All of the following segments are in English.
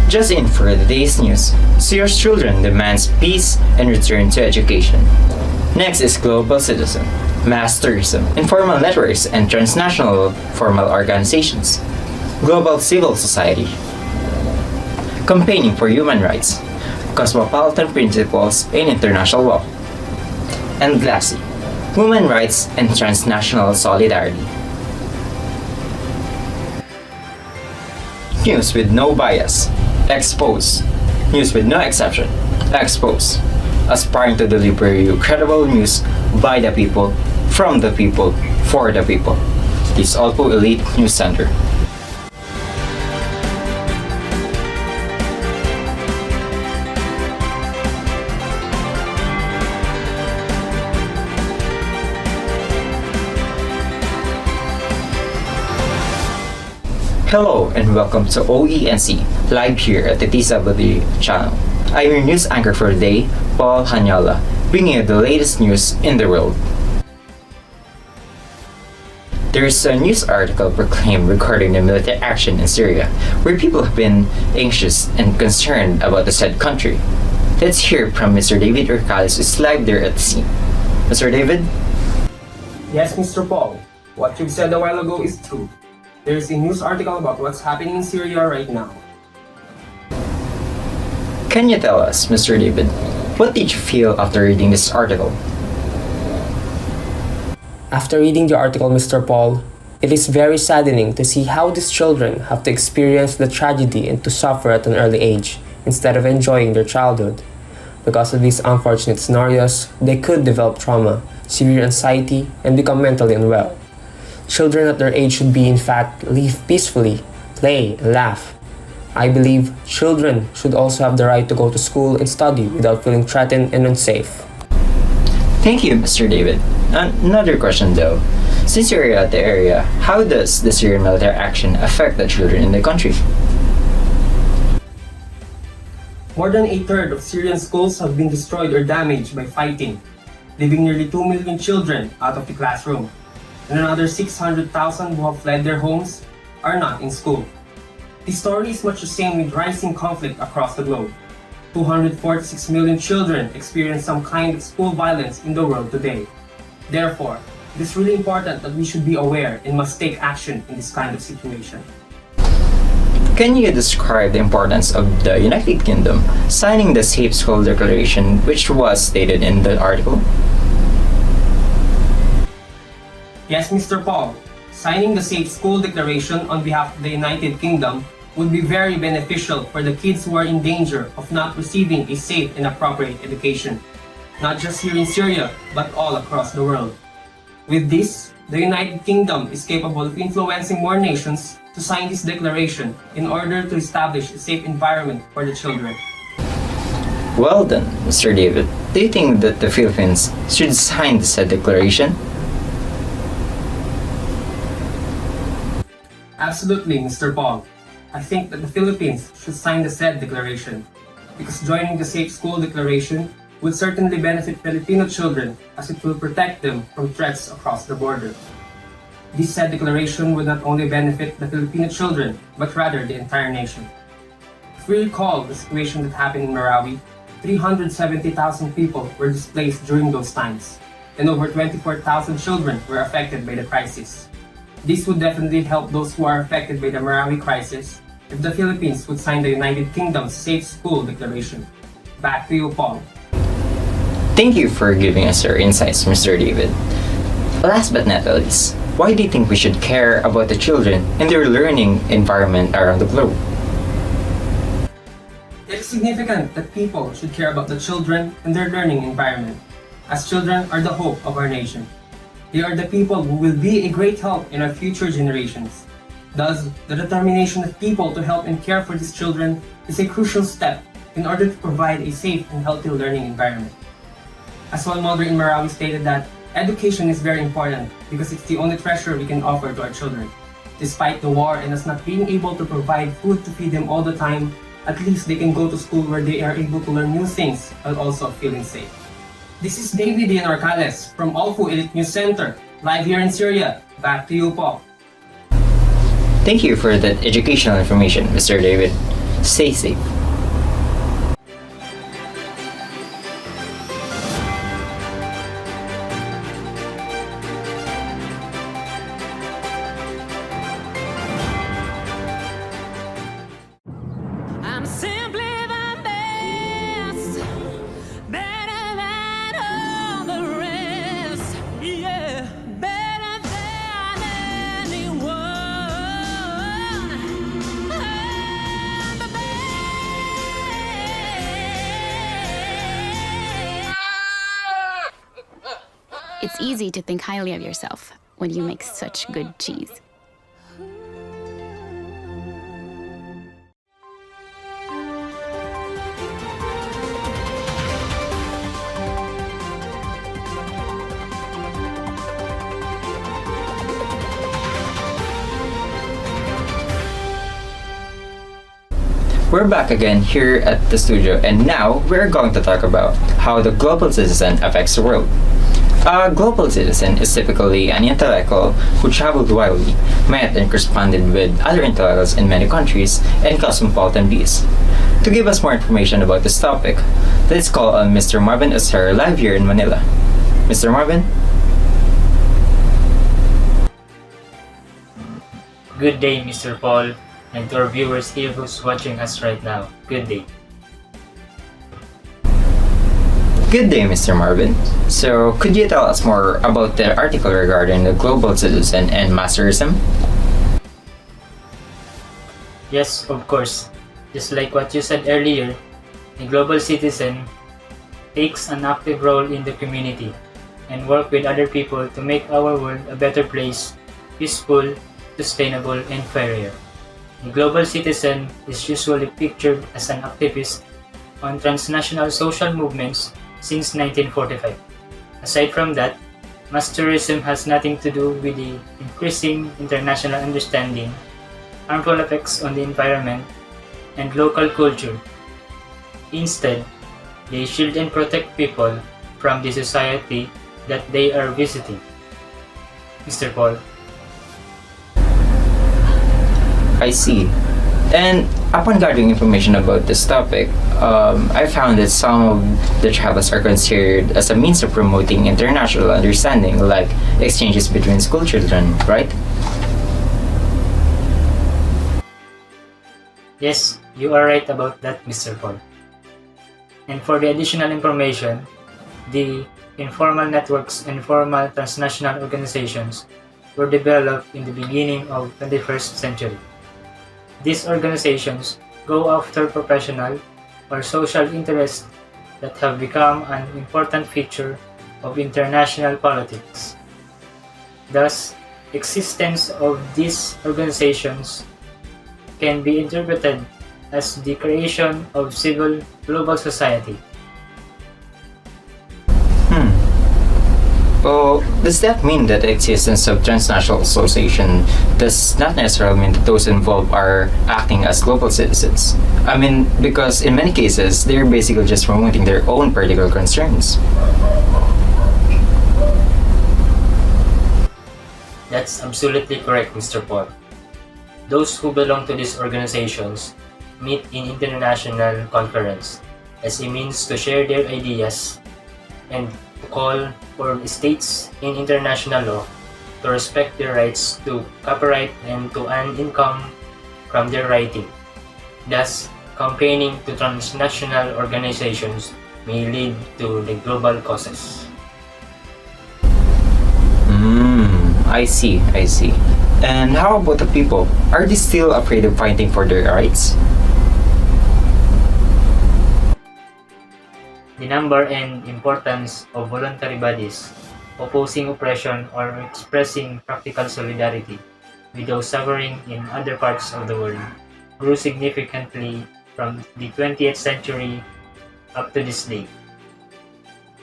Just in for the day's news. Syria's children demands peace and return to education. Next is global citizen, mass tourism, informal networks and transnational formal organizations. Global civil society, campaigning for human rights, cosmopolitan principles in international law. And lastly, women rights and transnational solidarity. News with no bias. Expose. News with no exception. Expose. Aspiring to deliver you credible news by the people, from the people, for the people. This Olfu Elite News Center. Hello and welcome to OENC, live here at the Tcwd channel. I'm your news anchor for the day, Paul Hanyola, bringing you the latest news in the world. There is a news article proclaimed regarding the military action in Syria, where people have been anxious and concerned about the said country. Let's hear from Mr. David Urcalis, who is live there at the scene. Mr. David? Yes, Mr. Paul. What you've said a while ago is true. There is a news article about what's happening in Syria right now. Can you tell us, Mr. David, what did you feel after reading this article? After reading the article, Mr. Paul, it is very saddening to see how these children have to experience the tragedy and to suffer at an early age instead of enjoying their childhood. Because of these unfortunate scenarios, they could develop trauma, severe anxiety, and become mentally unwell. Children at their age should be, in fact, live peacefully, play, and laugh. I believe children should also have the right to go to school and study without feeling threatened and unsafe. Thank you, Mr. David. Another question though. Since you're at the area, how does the Syrian military action affect the children in the country? More than a third of Syrian schools have been destroyed or damaged by fighting, leaving nearly 2 million children out of the classroom. And another 600,000 who have fled their homes are not in school. The story is much the same with rising conflict across the globe. 246 million children experience some kind of school violence in the world today. Therefore, it is really important that we should be aware and must take action in this kind of situation. Can you describe the importance of the United Kingdom signing the Safe School Declaration, which was stated in the article? Yes, Mr. Paul, signing the Safe School Declaration on behalf of the United Kingdom would be very beneficial for the kids who are in danger of not receiving a safe and appropriate education, not just here in Syria, but all across the world. With this, the United Kingdom is capable of influencing more nations to sign this declaration in order to establish a safe environment for the children. Well then, Mr. David, do you think that the Philippines should sign the said declaration? Absolutely, Mr. Paul. I think that the Philippines should sign the said declaration, because joining the Safe School Declaration would certainly benefit Filipino children as it will protect them from threats across the border. This said declaration would not only benefit the Filipino children, but rather the entire nation. If we recall the situation that happened in Marawi, 370,000 people were displaced during those times, and over 24,000 children were affected by the crisis. This would definitely help those who are affected by the Marawi crisis if the Philippines would sign the United Kingdom's Safe School Declaration. Back to you, Paul. Thank you for giving us your insights, Mr. David. Last but not least, why do you think we should care about the children and their learning environment around the globe? It is significant that people should care about the children and their learning environment, as children are the hope of our nation. They are the people who will be a great help in our future generations. Thus, the determination of people to help and care for these children is a crucial step in order to provide a safe and healthy learning environment. As one mother in Marawi stated that education is very important because it's the only treasure we can offer to our children. Despite the war and us not being able to provide food to feed them all the time, at least they can go to school where they are able to learn new things while also feeling safe. This is David Urcalis from Olfu Elite News Center, live here in Syria. Back to you, Paul. Thank you for that educational information, Mr. David. Stay safe. I'm simply the best, better than all the rest. Yeah, better than anyone. I'm the best. It's easy to think highly of yourself when you make such good cheese. We're back again here at the studio, and now we're going to talk about how the global citizen affects the world. A global citizen is typically an intellectual who traveled widely, met and corresponded with other intellectuals in many countries and cosmopolitan views. To give us more information about this topic, let's call on Mr. Marvin Osir live here in Manila. Mr. Marvin? Good day, Mr. Paul, and to our viewers here who's watching us right now. Good day. Good day, Mr. Marvin. So, could you tell us more about the article regarding the global citizen and masterism? Yes, of course. Just like what you said earlier, a global citizen takes an active role in the community and work with other people to make our world a better place, peaceful, sustainable, and fairer. A global citizen is usually pictured as an activist on transnational social movements since 1945. Aside from that, masterism has nothing to do with the increasing international understanding, harmful effects on the environment, and local culture. Instead, they shield and protect people from the society that they are visiting. Mr. Paul. I see. And upon gathering information about this topic, I found that some of the travels are considered as a means of promoting international understanding, like exchanges between school children, right? Yes, you are right about that, Mr. Paul. And for the additional information, the informal networks and formal transnational organizations were developed in the beginning of the 21st century. These organizations go after professional or social interests that have become an important feature of international politics. Thus, existence of these organizations can be interpreted as the creation of civil global society. Well, does that mean that the existence of transnational association does not necessarily mean that those involved are acting as global citizens? I mean, because in many cases, they're basically just promoting their own particular concerns. That's absolutely correct, Mr. Paul. Those who belong to these organizations meet in international conference as a means to share their ideas and to call for states in international law to respect their rights to copyright and to earn income from their writing. Thus, campaigning to transnational organizations may lead to the global causes. I see. And how about the people? Are they still afraid of fighting for their rights? The number and importance of voluntary bodies opposing oppression or expressing practical solidarity with those suffering in other parts of the world grew significantly from the 20th century up to this day.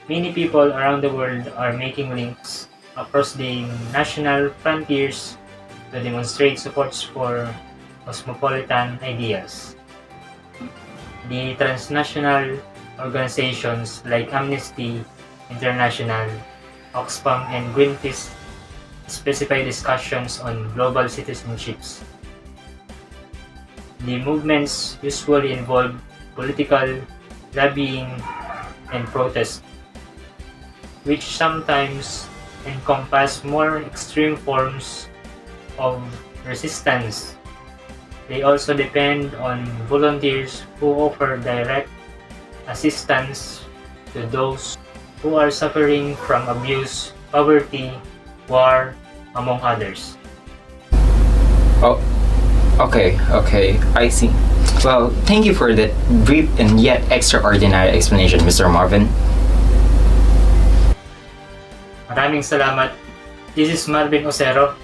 Many people around the world are making links across the national frontiers to demonstrate supports for cosmopolitan ideas. The transnational organizations like Amnesty International, Oxfam, and Greenpeace specify discussions on global citizenships. The movements usually involve political lobbying and protest, which sometimes encompass more extreme forms of resistance. They also depend on volunteers who offer direct assistance to those who are suffering from abuse, poverty, war, among others. Oh, okay, I see. Well, thank you for that brief and yet extraordinary explanation, Mr. Marvin. Maraming salamat. This is Marvin Osero,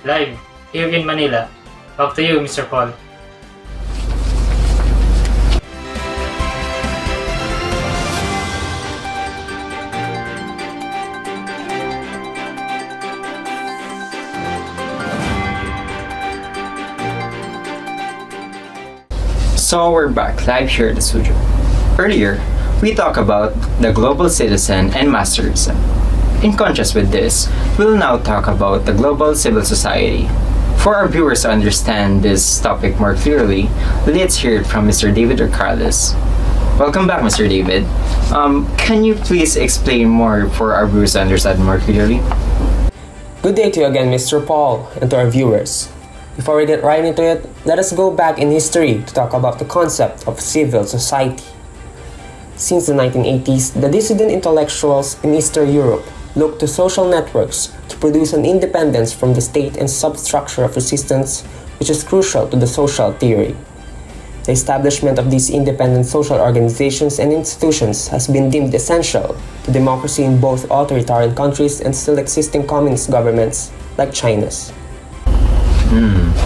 live here in Manila. Back to you, Mr. Paul. So we're back live here at the studio. Earlier, we talked about the global citizen and masterism. In contrast with this, we'll now talk about the global civil society. For our viewers to understand this topic more clearly, let's hear it from Mr. David Ricardes. Welcome back, Mr. David. Can you please explain more for our viewers to understand more clearly? Good day to you again, Mr. Paul, and to our viewers. Before we get right into it, let us go back in history to talk about the concept of civil society. Since the 1980s, the dissident intellectuals in Eastern Europe looked to social networks to produce an independence from the state and substructure of resistance, which is crucial to the social theory. The establishment of these independent social organizations and institutions has been deemed essential to democracy in both authoritarian countries and still existing communist governments like China's.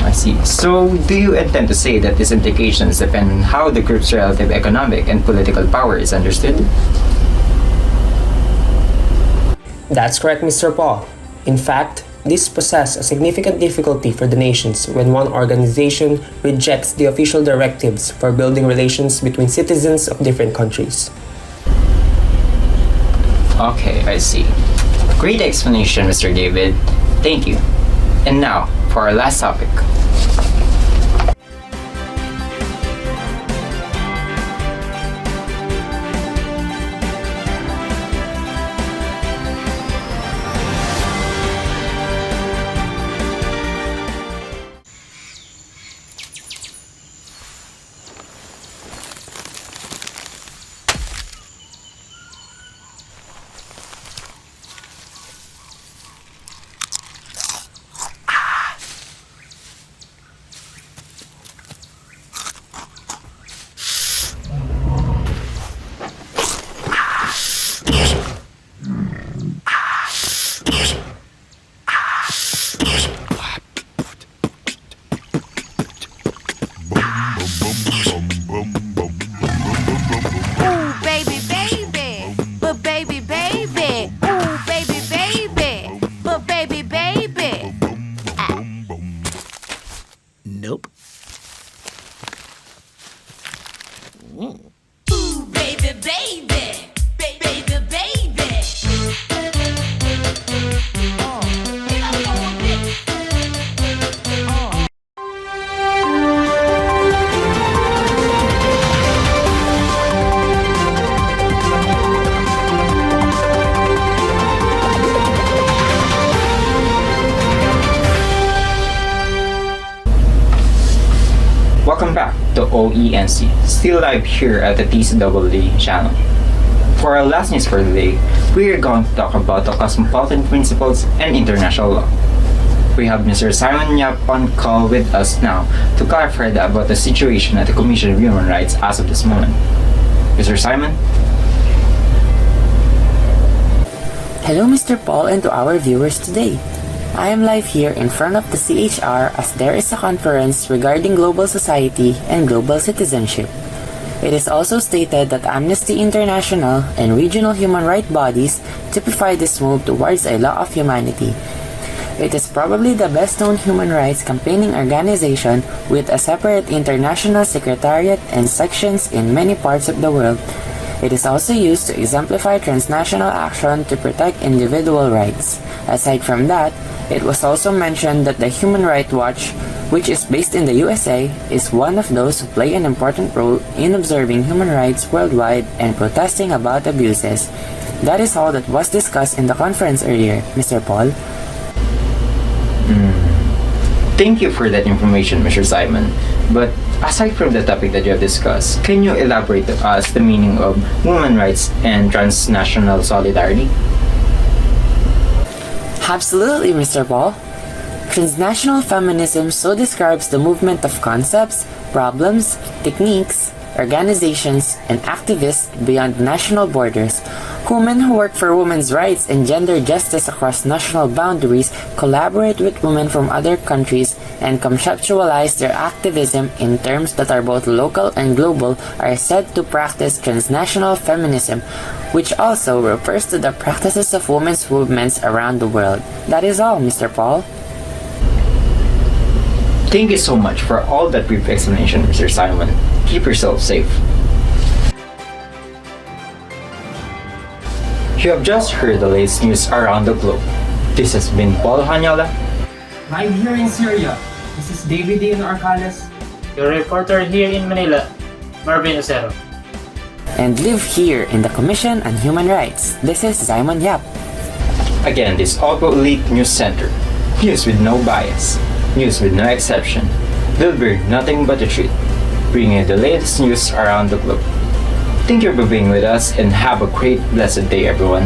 I see. So, do you intend to say that these implications depend on how the group's relative economic and political power is understood? That's correct, Mr. Paul. In fact, this poses a significant difficulty for the nations when one organization rejects the official directives for building relations between citizens of different countries. Okay, I see. Great explanation, Mr. David. Thank you. And now, for our last topic. Nope. Ooh, baby, baby, baby, baby. Get up on it. Welcome back to OENC, still live here at the Tcwd channel. For our last news for the day, we are going to talk about the cosmopolitan principles and international law. We have Mr. Simon Yap on call with us now to clarify about the situation at the Commission of Human Rights as of this moment. Mr. Simon? Hello, Mr. Paul, and to our viewers today. I am live here in front of the CHR as there is a conference regarding global society and global citizenship. It is also stated that Amnesty International and regional human rights bodies typify this move towards a law of humanity. It is probably the best known human rights campaigning organization with a separate international secretariat and sections in many parts of the world. It is also used to exemplify transnational action to protect individual rights. Aside from that, it was also mentioned that the Human Rights Watch which is based in the USA, is one of those who play an important role in observing human rights worldwide and protesting about abuses. That is all that was discussed in the conference earlier, Mr. Paul. Thank you for that information, Mr. Simon. But aside from the topic that you have discussed, can you elaborate to us the meaning of women's rights and transnational solidarity? Absolutely, Mr. Paul. Transnational feminism so describes the movement of concepts, problems, techniques, organizations, and activists beyond national borders. Women who work for women's rights and gender justice across national boundaries collaborate with women from other countries and conceptualize their activism in terms that are both local and global are said to practice transnational feminism, which also refers to the practices of women's movements around the world. That is all, Mr. Paul. Thank you so much for all that brief explanation, Mr. Simon. Keep yourself safe. You have just heard the latest news around the globe. This has been Paul Hanyola. Live here in Syria, this is David D. Arcales. Your reporter here in Manila, Marvin Ocero. And live here in the Commission on Human Rights. This is Simon Yap. Again, this Olfu Elite News Center. News with no bias. News with no exception. Delivered nothing but the truth. Bringing you the latest news around the globe. Thank you for being with us and have a great blessed day, everyone.